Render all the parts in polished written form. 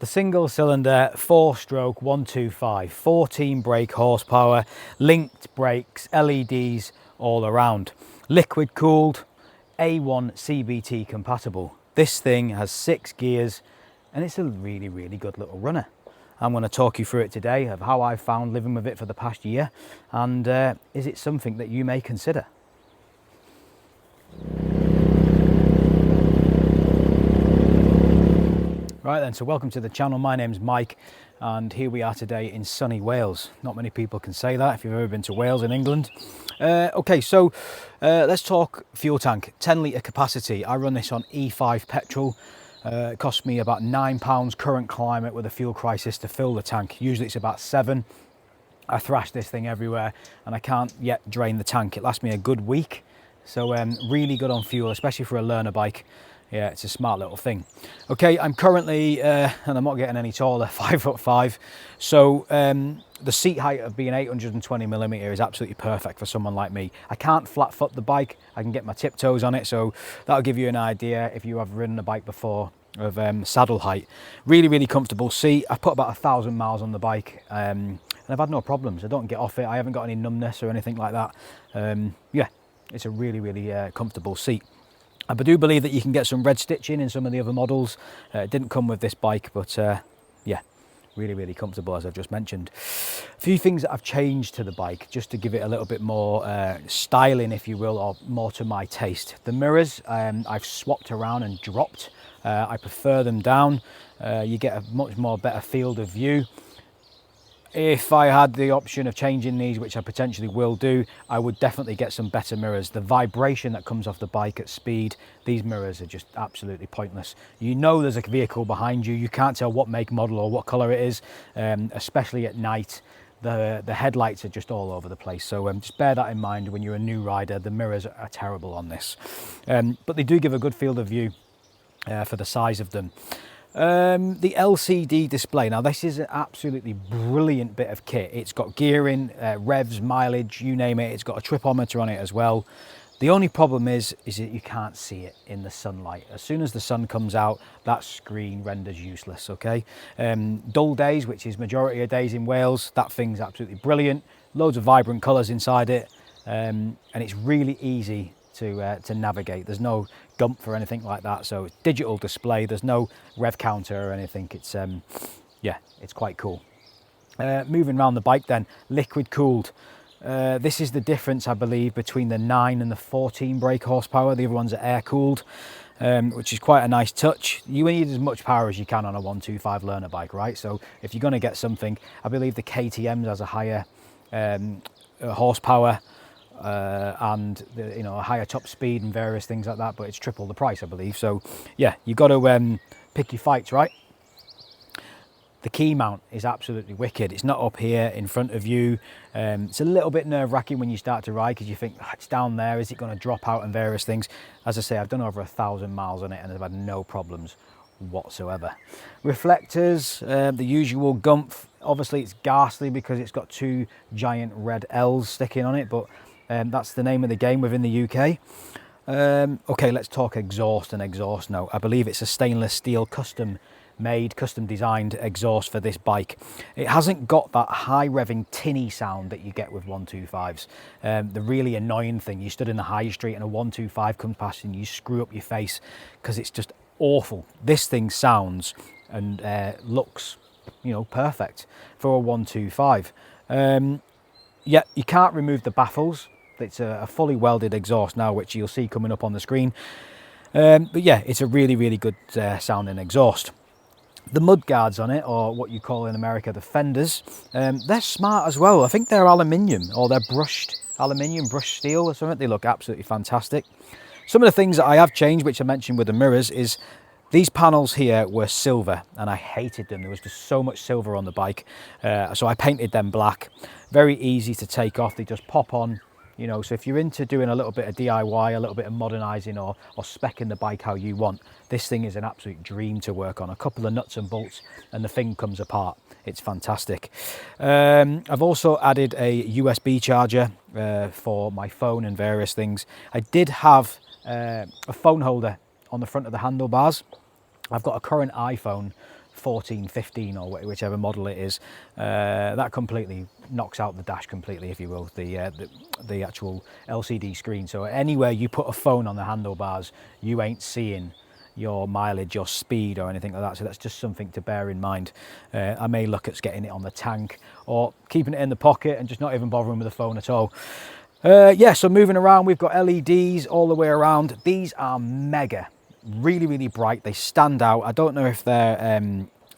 The single cylinder 4-stroke 125, 14 brake horsepower, linked brakes, LEDs all around. Liquid cooled, A1 CBT compatible. This thing has 6 gears and it's a really good little runner. I'm going to talk you through it today of how I've found living with it for the past year, and is it something that you may consider? Right then, so welcome to the channel. My name's Mike and here we are today in sunny Wales. Not many people can say that if you've ever been to Wales in England. Okay, so let's talk fuel tank. 10 litre capacity. I run this on E5 petrol. It cost me about £9 current climate with a fuel crisis to fill the tank. Usually it's about 7. I thrash this thing everywhere and I can't yet drain the tank. It lasts me a good week. So really good on fuel, especially for a learner bike. Yeah, it's a smart little thing. Okay, I'm currently, and I'm not getting any taller, 5'5". So the seat height of being 820mm is absolutely perfect for someone like me. I can't flat foot the bike. I can get my tiptoes on it. So that'll give you an idea if you have ridden a bike before of saddle height. Really comfortable seat. I've put about 1,000 miles on the bike and I've had no problems. I don't get off it. I haven't got any numbness or anything like that. Yeah, it's a really comfortable seat. I do believe that you can get some red stitching in some of the other models. It didn't come with this bike, but yeah, really comfortable, as I've just mentioned. A few things that I've changed to the bike just to give it a little bit more styling, if you will, or more to my taste. The mirrors I've swapped around and dropped. I prefer them down. You get a much more better field of view. If I had the option of changing these, which I potentially will do, I would definitely get some better mirrors. The vibration that comes off the bike at speed, these mirrors are just absolutely pointless. You know there's a vehicle behind you. You can't tell what make, model or what colour it is, especially at night. The headlights are just all over the place. So just bear that in mind when you're a new rider. The mirrors are terrible on this. But they do give a good field of view for the size of them. The LCD display, now this is an absolutely brilliant bit of kit. It's got gearing, revs, mileage, you name it. It's got a tripometer on it as well. The only problem is that you can't see it in the sunlight. As soon as the sun comes out, that screen renders useless, okay? Dull days, which is majority of days in Wales, that thing's absolutely brilliant. Loads of vibrant colours inside it, and it's really easy to navigate. There's no gump or anything like that, so it's digital display. There's no rev counter or anything. It's yeah, it's quite cool. Moving around the bike then, liquid cooled. This is the difference, I believe, between the 9 and the 14 brake horsepower. The other ones are air cooled, which is quite a nice touch. You need as much power as you can on a 125 learner bike, right? So if you're going to get something, I believe the KTM has a higher horsepower and a higher top speed and various things like that, but it's triple the price, I believe. So yeah, you got to pick your fights, right? The key mount is absolutely wicked. It's not up here in front of you. It's a little bit nerve-wracking when you start to ride because you think, it's down there, is it going to drop out, and various things. As I say, I've done over 1,000 miles on it and I've had no problems whatsoever. Reflectors, the usual gumph. Obviously it's ghastly because it's got 2 giant red L's sticking on it, but that's the name of the game within the UK. Okay, let's talk exhaust and exhaust now. I believe it's a stainless steel custom made, custom designed exhaust for this bike. It hasn't got that high revving tinny sound that you get with 125s. The really annoying thing, you stood in the high street and a 125 comes past and you screw up your face because it's just awful. This thing sounds and looks, perfect for a 125. Yeah, you can't remove the baffles. It's a fully welded exhaust now, which you'll see coming up on the screen. But yeah, it's a really good sounding exhaust. The mud guards on it, or what you call in America the fenders, they're smart as well. I think they're aluminium, or they're brushed aluminium, brushed steel or something. They look absolutely fantastic. Some of the things that I have changed, which I mentioned with the mirrors, is these panels here were silver and I hated them. There was just so much silver on the bike, so I painted them black. Very easy to take off. They just pop on. So if you're into doing a little bit of DIY, a little bit of modernising or speccing the bike how you want, this thing is an absolute dream to work on. A couple of nuts and bolts and the thing comes apart. It's fantastic. I've also added a USB charger for my phone and various things. I did have a phone holder on the front of the handlebars. I've got a current iPhone 14, 15 or whichever model it is, that completely knocks out the dash completely, if you will, the actual LCD screen. So anywhere you put a phone on the handlebars, you ain't seeing your mileage or speed or anything like that. So that's just something to bear in mind. I may look at getting it on the tank or keeping it in the pocket and just not even bothering with the phone at all. Yeah, so moving around, we've got LEDs all the way around. These are mega, really, really bright. They stand out. I don't know if they're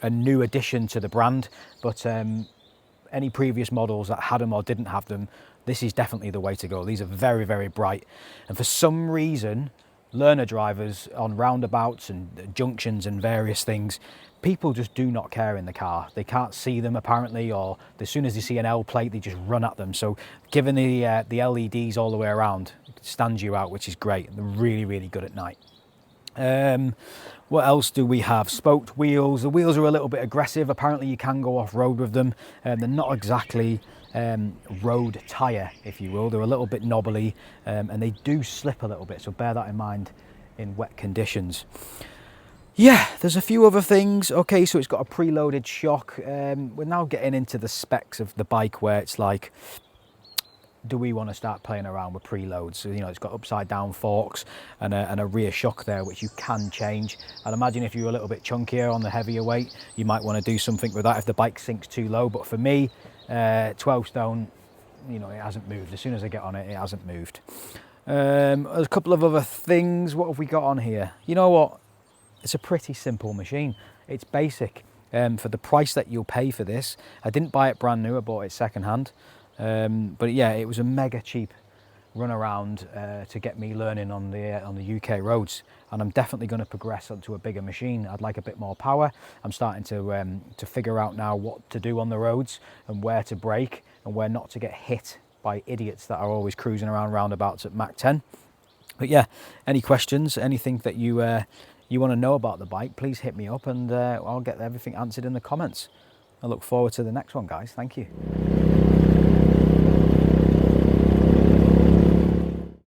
a new addition to the brand, but any previous models that had them or didn't have them, this is definitely the way to go. These are very, very bright. And for some reason, learner drivers on roundabouts and junctions and various things, people just do not care in the car. They can't see them apparently, or as soon as they see an L plate, they just run at them. So given the LEDs all the way around, it stands you out, which is great. They're really, really good at night. What else do we have? Spoked wheels. The wheels are a little bit aggressive. Apparently you can go off-road with them. They're not exactly road tyre, if you will. They're a little bit knobbly, and they do slip a little bit, so bear that in mind in wet conditions. Yeah, there's a few other things. Okay, so it's got a preloaded shock. We're now getting into the specs of the bike where it's like, do we want to start playing around with preloads? So, you know, it's got upside down forks and a rear shock there, which you can change. I'd imagine if you're a little bit chunkier on the heavier weight, you might want to do something with that if the bike sinks too low. But for me, 12 stone, you know, it hasn't moved. As soon as I get on it, it hasn't moved. There's a couple of other things. What have we got on here? You know what? It's a pretty simple machine. It's basic. For the price that you'll pay for this, I didn't buy it brand new, I bought it second hand. But yeah, it was a mega cheap run around to get me learning on the UK roads, and I'm definitely going to progress onto a bigger machine. I'd like a bit more power. I'm starting to figure out now what to do on the roads and where to brake and where not to get hit by idiots that are always cruising around roundabouts at Mach 10. But yeah, any questions, anything that you want to know about the bike, please hit me up and I'll get everything answered in the comments. I look forward to the next one, guys. Thank you.